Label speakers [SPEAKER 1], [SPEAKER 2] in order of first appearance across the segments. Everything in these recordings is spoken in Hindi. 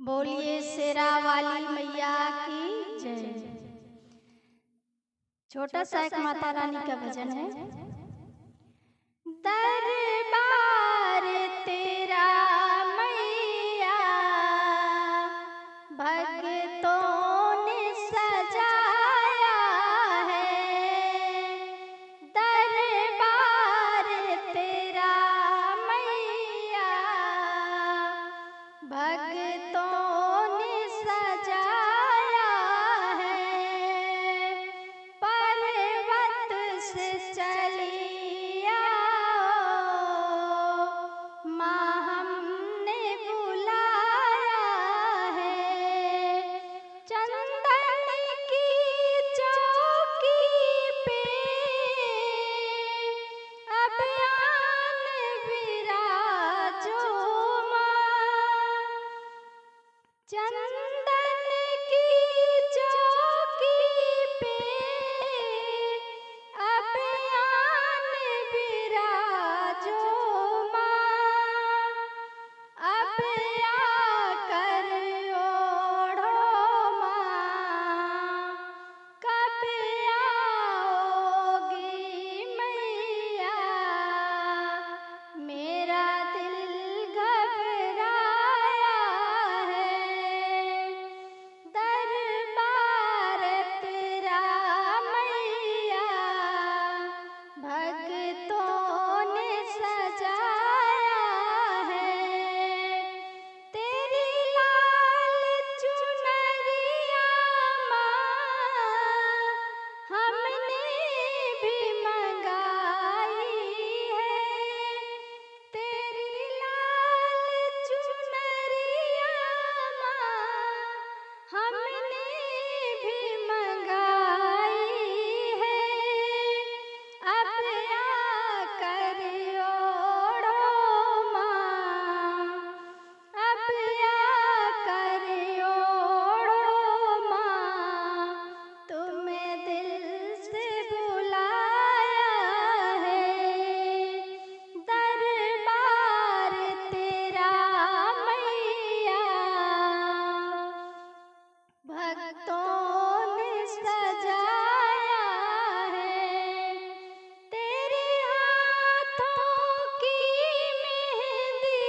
[SPEAKER 1] बोलिए शेरा वाली मैया की जय। छोटा सा एक माता रानी का भजन है। दरबार तेरा मैया भक्तों ने सजाया है। दरबार तेरा मैया भक्तों ने सजाया है। पर्वत से चली आओ माँ हमने बुलाया है। चंदन की चौकी पे अब आन विराजो माँ। चंदन की चौकी पे अब आन विराजो माँ। अब आकर ओढ़ो माँ, कब आओगी मैया। मेरा दिल घबराया है। दरबार तेरा मैया भक्तों ने सजाया है। तेरी लाल चुनरिया माँ हमने भी मंगाई है। तेरी लाल चुनरिया माँ हमने भी मंगाई है। अब आकर ओढ़ो माँ, अब आकर ओढ़ो माँ। तुम्हें दिल से बुलाया है। दरबार तेरा मैया भक्तों ने सजाया है। तेरे हाथों की मेहंदी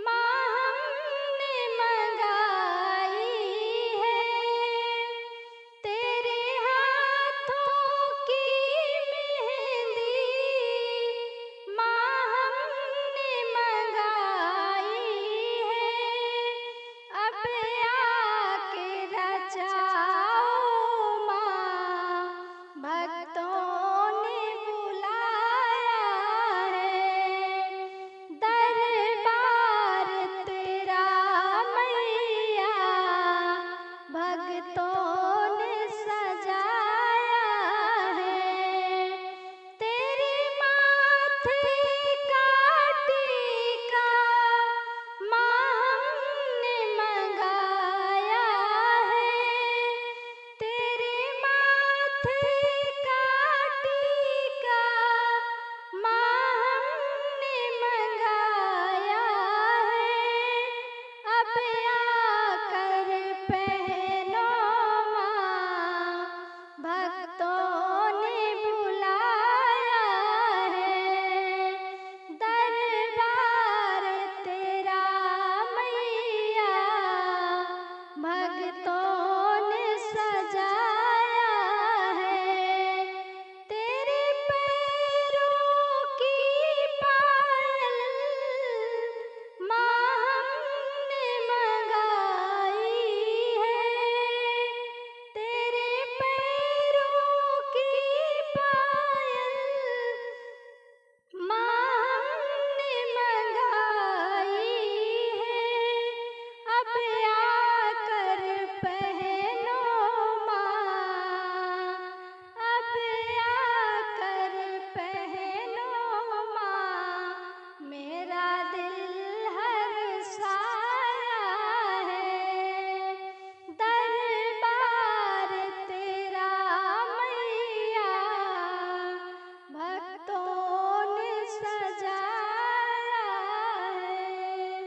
[SPEAKER 1] माँ हमने मंगाई है। तेरे हाथों की मेहंदी माँ हमने मंगाई है। अब आके रचाओ माँ, भक्तों ने बुलाया है। दरबार तेरा मैया भक्तों ने सजाया है। तेरे माथे का टीका माँ हमने मंगाया है। तेरे माथे का टीका माँ हमने मंगाया है। अब आकर पहनो माँ, भक्तों ने बुलाया है। दरबार तेरा मैया भक्तों ने सजाया है। तेरे पैरों की पायल माँ हमने मंगाई है। तेरे पैरों की पायल माँ हमने मंगाई है। अब आकर पहनो